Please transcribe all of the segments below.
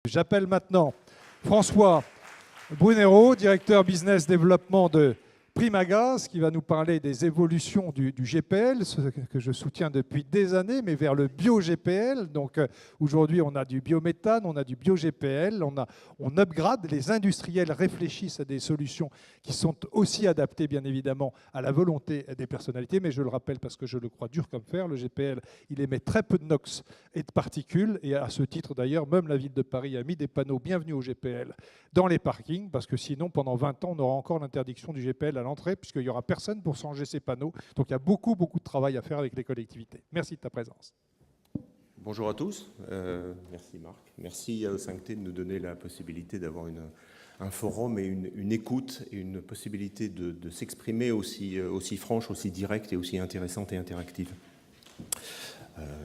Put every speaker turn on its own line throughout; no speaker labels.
J'appelle maintenant François Brunero, directeur business développement de Primagaz, qui va nous parler des évolutions du GPL, ce que je soutiens depuis des années, mais vers le bio-GPL. Donc aujourd'hui, on a du biométhane, on a du bio-GPL, on upgrade. Les industriels réfléchissent à des solutions qui sont aussi adaptées, bien évidemment, à la volonté des personnalités. Mais je le rappelle parce que je le crois dur comme fer, le GPL, il émet très peu de NOx et de particules. Et à ce titre, d'ailleurs, même la ville de Paris a mis des panneaux bienvenue au GPL dans les parkings, parce que sinon, pendant 20 ans, on aura encore l'interdiction du GPL à l'entrée, puisqu'il n'y aura personne pour changer ces panneaux. Donc il y a beaucoup de travail à faire avec les collectivités. Merci de ta présence.
Bonjour à tous. Merci Marc. Merci à E5T de nous donner la possibilité d'avoir un forum et une écoute et une possibilité de s'exprimer aussi franche, aussi directe et aussi intéressante et interactive.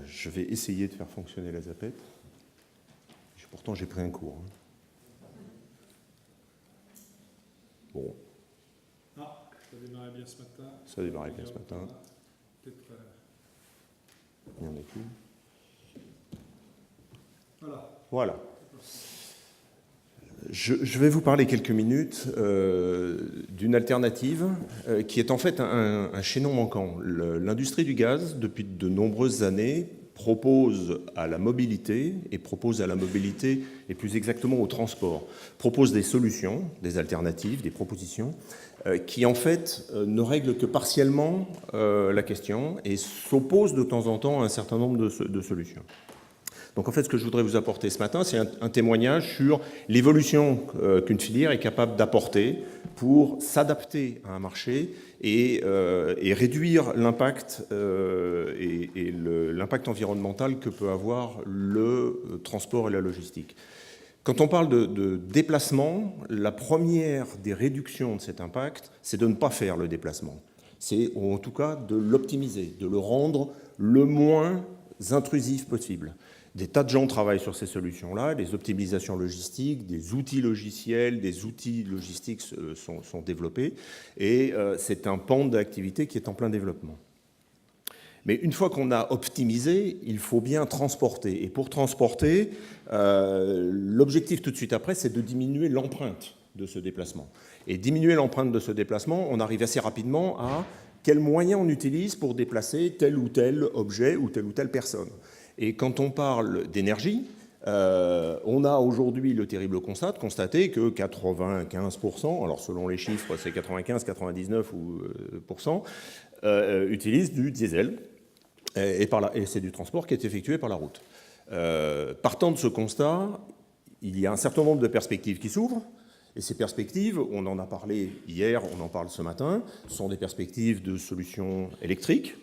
Je vais essayer de faire fonctionner la zapette. Pourtant, j'ai pris un cours. Bon.
Ah, ça démarrait bien ce matin.
Ça démarrait bien ce matin. Il y en a plus. Voilà. Je vais vous parler quelques minutes d'une alternative qui est en fait un chaînon manquant. L'industrie du gaz, depuis de nombreuses années, propose à la mobilité, et plus exactement au transport, propose des solutions, des alternatives, des propositions, qui en fait ne règlent que partiellement la question et s'opposent de temps en temps à un certain nombre de solutions. Donc en fait, ce que je voudrais vous apporter ce matin, c'est un témoignage sur l'évolution qu'une filière est capable d'apporter pour s'adapter à un marché et réduire l'impact l'impact environnemental que peut avoir le transport et la logistique. Quand on parle de déplacement, la première des réductions de cet impact, c'est de ne pas faire le déplacement. C'est en tout cas de l'optimiser, de le rendre le moins intrusif possible. Des tas de gens travaillent sur ces solutions-là, des optimisations logistiques, des outils logiciels, des outils logistiques sont développés, et c'est un pan d'activité qui est en plein développement. Mais une fois qu'on a optimisé, il faut bien transporter. Et pour transporter, l'objectif tout de suite après, c'est de diminuer l'empreinte de ce déplacement. Et diminuer l'empreinte de ce déplacement, on arrive assez rapidement à quels moyens on utilise pour déplacer tel ou tel objet ou telle personne. Et quand on parle d'énergie, on a aujourd'hui le terrible constat de constater que 95%, alors selon les chiffres c'est 95, 99%, utilisent du diesel, et c'est du transport qui est effectué par la route. Partant de ce constat, il y a un certain nombre de perspectives qui s'ouvrent, et ces perspectives, on en a parlé hier, on en parle ce matin, sont des perspectives de solutions électriques,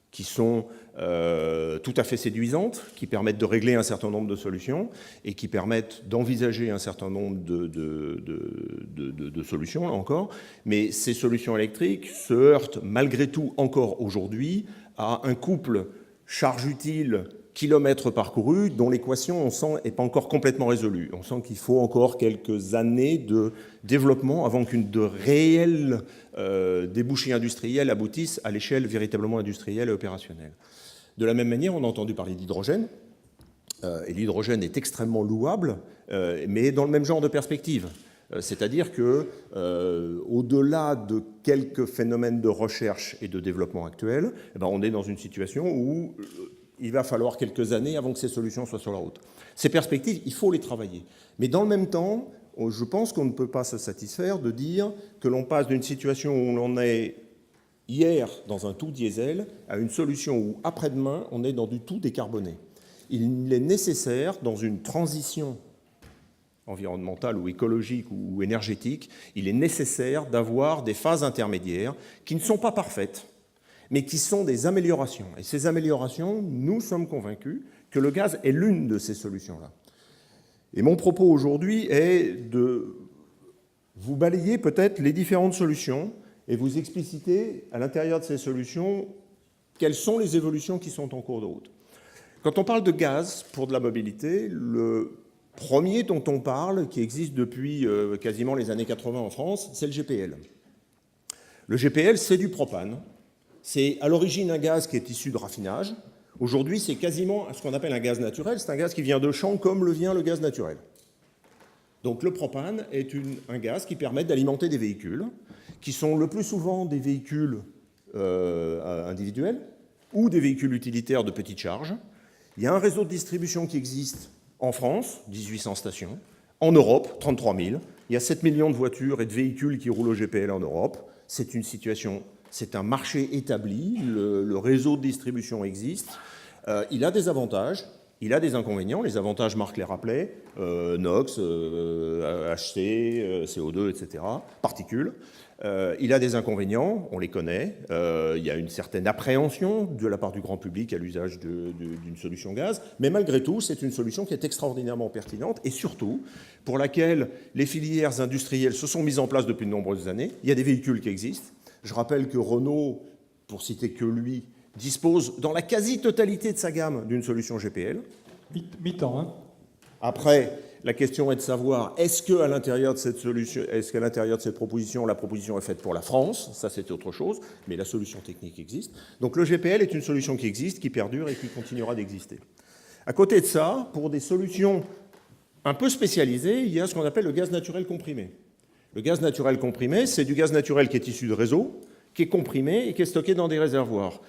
qui sont tout à fait séduisantes, qui permettent de régler un certain nombre de solutions et qui permettent d'envisager un certain nombre de solutions, là encore. Mais ces solutions électriques se heurtent malgré tout encore aujourd'hui à un couple charge utile kilomètres parcourus dont l'équation, on sent, n'est pas encore complètement résolue. On sent qu'il faut encore quelques années de développement avant qu'une de réelles débouchés industriels aboutissent à l'échelle véritablement industrielle et opérationnelle. De la même manière, on a entendu parler d'hydrogène, et l'hydrogène est extrêmement louable, mais dans le même genre de perspective. C'est-à-dire que, au-delà de quelques phénomènes de recherche et de développement actuels, on est dans une situation où il va falloir quelques années avant que ces solutions soient sur la route. Ces perspectives, il faut les travailler. Mais dans le même temps, je pense qu'on ne peut pas se satisfaire de dire que l'on passe d'une situation où on est hier dans un tout diesel à une solution où après-demain, on est dans du tout décarboné. Il est nécessaire, dans une transition environnementale ou écologique ou énergétique, il est nécessaire d'avoir des phases intermédiaires qui ne sont pas parfaites, mais qui sont des améliorations. Et ces améliorations, nous sommes convaincus que le gaz est l'une de ces solutions-là. Et mon propos aujourd'hui est de vous balayer peut-être les différentes solutions et vous expliciter à l'intérieur de ces solutions quelles sont les évolutions qui sont en cours de route. Quand on parle de gaz pour de la mobilité, le premier dont on parle, qui existe depuis quasiment les années 80 en France, c'est le GPL. Le GPL, c'est du propane. C'est à l'origine un gaz qui est issu de raffinage. Aujourd'hui, c'est quasiment ce qu'on appelle un gaz naturel. C'est un gaz qui vient de champs comme le vient le gaz naturel. Donc le propane est un gaz qui permet d'alimenter des véhicules, qui sont le plus souvent des véhicules individuels ou des véhicules utilitaires de petite charge. Il y a un réseau de distribution qui existe en France, 1800 stations, en Europe, 33 000. Il y a 7 millions de voitures et de véhicules qui roulent au GPL en Europe. C'est une situation, c'est un marché établi, le réseau de distribution existe. Il a des avantages, il a des inconvénients. Les avantages, Marc les rappelait, NOx, HC, CO2, etc., particules. Il a des inconvénients, on les connaît. Il y a une certaine appréhension de la part du grand public à l'usage d'une solution gaz, mais malgré tout, c'est une solution qui est extraordinairement pertinente et surtout pour laquelle les filières industrielles se sont mises en place depuis de nombreuses années. Il y a des véhicules qui existent. Je rappelle que Renault, pour citer que lui, dispose dans la quasi-totalité de sa gamme d'une solution GPL.
Mi-temps, hein.
Après, la question est de savoir, est-ce qu'à l'intérieur de cette solution, est-ce qu'à l'intérieur de cette proposition, la proposition est faite pour la France? Ça, c'est autre chose, mais la solution technique existe. Donc le GPL est une solution qui existe, qui perdure et qui continuera d'exister. À côté de ça, pour des solutions un peu spécialisées, il y a ce qu'on appelle le gaz naturel comprimé. Le gaz naturel comprimé, c'est du gaz naturel qui est issu de réseau, qui est comprimé et qui est stocké dans des réservoirs.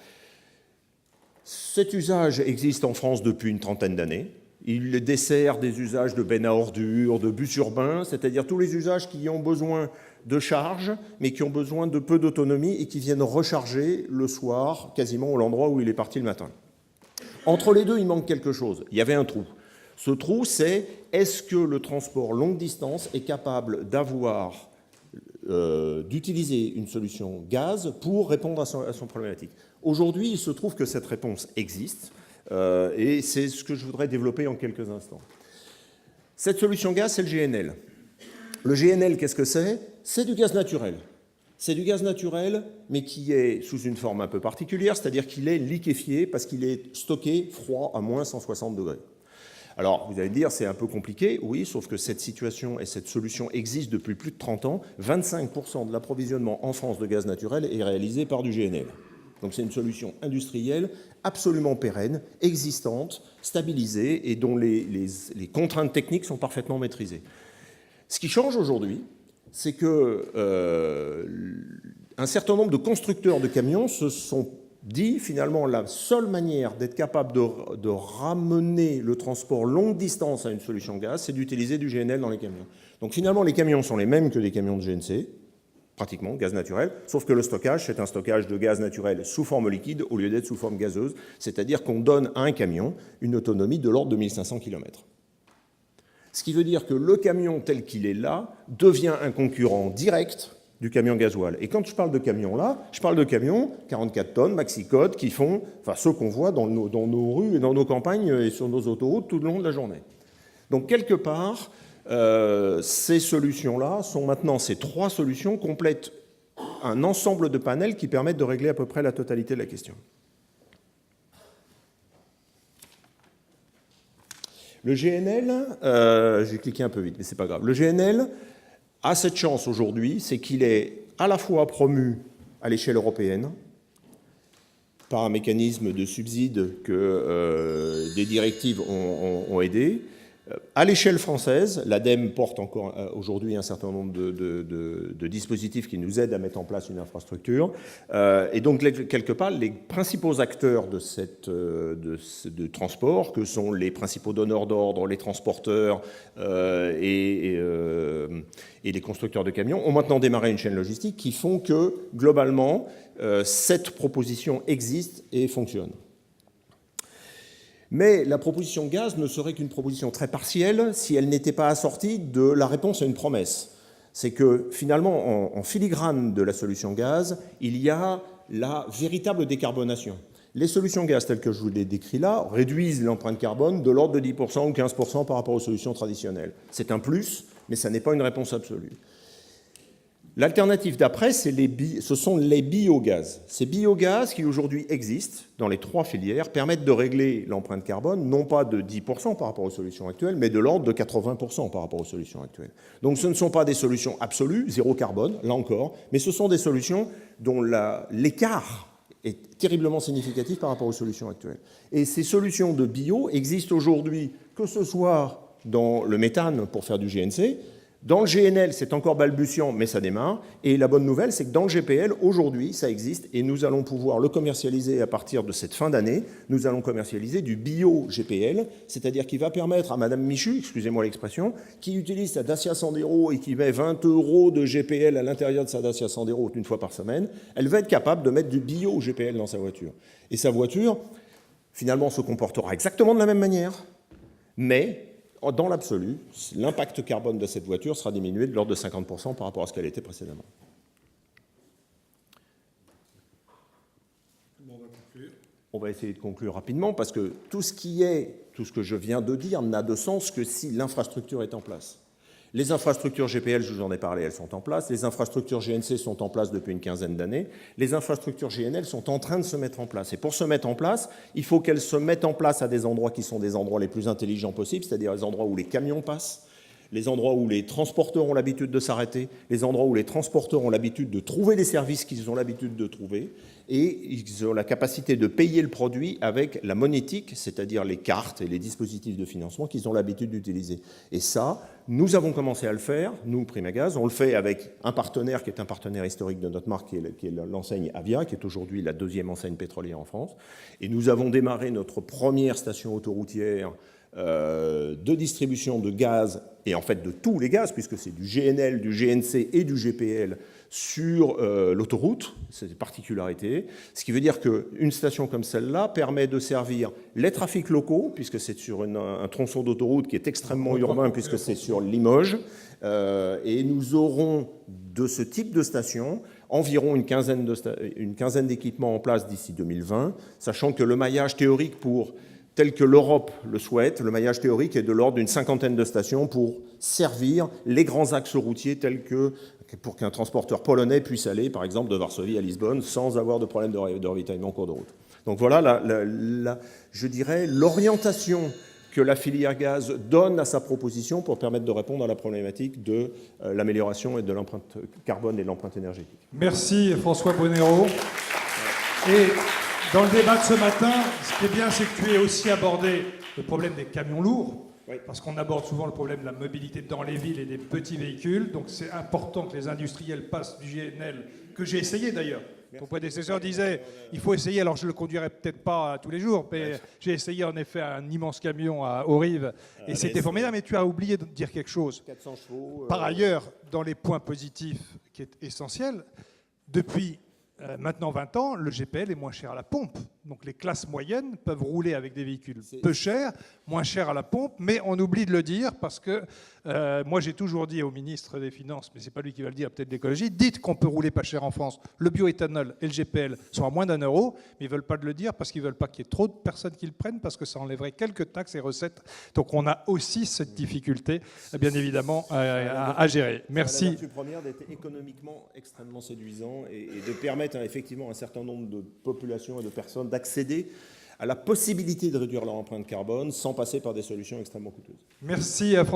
Cet usage existe en France depuis une trentaine d'années. Il dessert des usages de bennes à ordures, de bus urbains, c'est-à-dire tous les usages qui ont besoin de charge, mais qui ont besoin de peu d'autonomie et qui viennent recharger le soir, quasiment à l'endroit où il est parti le matin. Entre les deux, il manque quelque chose. Il y avait un trou. Ce trou, c'est est-ce que le transport longue distance est capable d'utiliser une solution gaz pour répondre à son problématique. Aujourd'hui, il se trouve que cette réponse existe. Et c'est ce que je voudrais développer en quelques instants. Cette solution gaz, c'est le GNL. Le GNL, qu'est-ce que c'est? C'est du gaz naturel. C'est du gaz naturel, mais qui est sous une forme un peu particulière, c'est-à-dire qu'il est liquéfié parce qu'il est stocké froid à moins 160 degrés. Alors, vous allez me dire, c'est un peu compliqué. Oui, sauf que cette situation et cette solution existent depuis plus de 30 ans. 25% de l'approvisionnement en France de gaz naturel est réalisé par du GNL. Donc c'est une solution industrielle absolument pérenne, existante, stabilisée et dont les contraintes techniques sont parfaitement maîtrisées. Ce qui change aujourd'hui, c'est que un certain nombre de constructeurs de camions se sont dit finalement la seule manière d'être capable de ramener le transport longue distance à une solution gaz, c'est d'utiliser du GNL dans les camions. Donc finalement les camions sont les mêmes que les camions de GNC, pratiquement, gaz naturel, sauf que le stockage, c'est un stockage de gaz naturel sous forme liquide au lieu d'être sous forme gazeuse, c'est-à-dire qu'on donne à un camion une autonomie de l'ordre de 1500 km. Ce qui veut dire que le camion tel qu'il est là devient un concurrent direct du camion gasoil. Et quand je parle de camions là, je parle de camions 44 tonnes, maxi-code, qui font, enfin ceux qu'on voit dans nos rues et dans nos campagnes et sur nos autoroutes tout le long de la journée. Donc quelque part, ces solutions-là sont maintenant, ces trois solutions complètent un ensemble de panels qui permettent de régler à peu près la totalité de la question. Le GNL, j'ai cliqué un peu vite, mais c'est pas grave. Le GNL a cette chance aujourd'hui, c'est qu'il est à la fois promu à l'échelle européenne par un mécanisme de subside que des directives ont aidé. À l'échelle française, l'ADEME porte encore aujourd'hui un certain nombre de dispositifs qui nous aident à mettre en place une infrastructure. Et donc, quelque part, les principaux acteurs de transport, que sont les principaux donneurs d'ordre, les transporteurs et les constructeurs de camions, ont maintenant démarré une chaîne logistique qui font que, globalement, cette proposition existe et fonctionne. Mais la proposition gaz ne serait qu'une proposition très partielle si elle n'était pas assortie de la réponse à une promesse. C'est que finalement, en filigrane de la solution gaz, il y a la véritable décarbonation. Les solutions gaz telles que je vous les décris là réduisent l'empreinte carbone de l'ordre de 10% ou 15% par rapport aux solutions traditionnelles. C'est un plus, mais ça n'est pas une réponse absolue. L'alternative d'après, ce sont les biogaz. Ces biogaz qui aujourd'hui existent dans les trois filières permettent de régler l'empreinte carbone, non pas de 10% par rapport aux solutions actuelles, mais de l'ordre de 80% par rapport aux solutions actuelles. Donc ce ne sont pas des solutions absolues, zéro carbone, là encore, mais ce sont des solutions dont l'écart est terriblement significatif par rapport aux solutions actuelles. Et ces solutions de bio existent aujourd'hui, que ce soit dans le méthane pour faire du GNC. Dans le GNL, c'est encore balbutiant, mais ça démarre. Et la bonne nouvelle, c'est que dans le GPL, aujourd'hui, ça existe et nous allons pouvoir le commercialiser à partir de cette fin d'année. Nous allons commercialiser du bio-GPL, c'est-à-dire qui va permettre à Madame Michu, excusez-moi l'expression, qui utilise sa Dacia Sandero et qui met 20 € de GPL à l'intérieur de sa Dacia Sandero une fois par semaine, elle va être capable de mettre du bio-GPL dans sa voiture. Et sa voiture, finalement, se comportera exactement de la même manière, mais dans l'absolu, l'impact carbone de cette voiture sera diminué de l'ordre de 50% par rapport à ce qu'elle était précédemment. On va essayer de conclure rapidement, parce que tout ce que je viens de dire n'a de sens que si l'infrastructure est en place. Les infrastructures GPL, je vous en ai parlé, elles sont en place. Les infrastructures GNC sont en place depuis une quinzaine d'années. Les infrastructures GNL sont en train de se mettre en place. Et pour se mettre en place, il faut qu'elles se mettent en place à des endroits qui sont des endroits les plus intelligents possibles, c'est-à-dire les endroits où les camions passent, les endroits où les transporteurs ont l'habitude de s'arrêter, les endroits où les transporteurs ont l'habitude de trouver les services qu'ils ont l'habitude de trouver, et ils ont la capacité de payer le produit avec la monétique, c'est-à-dire les cartes et les dispositifs de financement qu'ils ont l'habitude d'utiliser. Et ça, nous avons commencé à le faire, nous, Primagaz, on le fait avec un partenaire qui est un partenaire historique de notre marque, qui est l'enseigne Avia, qui est aujourd'hui la deuxième enseigne pétrolière en France. Et nous avons démarré notre première station autoroutière de distribution de gaz, et en fait de tous les gaz, puisque c'est du GNL, du GNC et du GPL sur l'autoroute, c'est une particularité, ce qui veut dire qu'une station comme celle-là permet de servir les trafics locaux, puisque c'est sur un tronçon d'autoroute qui est extrêmement urbain, puisque c'est sur Limoges, et nous aurons de ce type de station environ une quinzaine d'équipements en place d'ici 2020, sachant que le maillage théorique tel que l'Europe le souhaite, le maillage théorique est de l'ordre d'une cinquantaine de stations pour servir les grands axes routiers tels que pour qu'un transporteur polonais puisse aller, par exemple, de Varsovie à Lisbonne sans avoir de problème de ravitaillement en cours de route. Donc voilà, je dirais, l'orientation que la filière gaz donne à sa proposition pour permettre de répondre à la problématique de l'amélioration et de l'empreinte carbone et de l'empreinte énergétique.
Merci François Bonnereau. Et dans le débat de ce matin, ce qui est bien, c'est que tu aies aussi abordé le problème des camions lourds, oui, parce qu'on aborde souvent le problème de la mobilité dans les villes et des petits véhicules. Donc c'est important que les industriels passent du GNL, que j'ai essayé d'ailleurs. Ton prédécesseur disait, il faut essayer, alors je ne le conduirai peut-être pas tous les jours, mais j'ai essayé en effet un immense camion aux Rives, et c'était formidable, mais tu as oublié de dire quelque chose.
400 chevaux.
Par ailleurs, dans les points positifs, qui est essentiel, depuis maintenant 20 ans, le GPL est moins cher à la pompe. Donc les classes moyennes peuvent rouler avec des véhicules peu chers, moins chers à la pompe, mais on oublie de le dire parce que moi j'ai toujours dit au ministre des Finances, mais ce n'est pas lui qui va le dire, peut-être l'écologie, dites qu'on peut rouler pas cher en France. Le bioéthanol et le GPL sont à moins d'1 €, mais ils ne veulent pas de le dire parce qu'ils ne veulent pas qu'il y ait trop de personnes qui le prennent parce que ça enlèverait quelques taxes et recettes. Donc on a aussi cette difficulté, bien évidemment, à gérer. Merci.
La vertu première d'être économiquement extrêmement séduisant et de permettre effectivement à un certain nombre de populations et de personnes d'accéder à la possibilité de réduire leur empreinte carbone sans passer par des solutions extrêmement coûteuses.
Merci à François.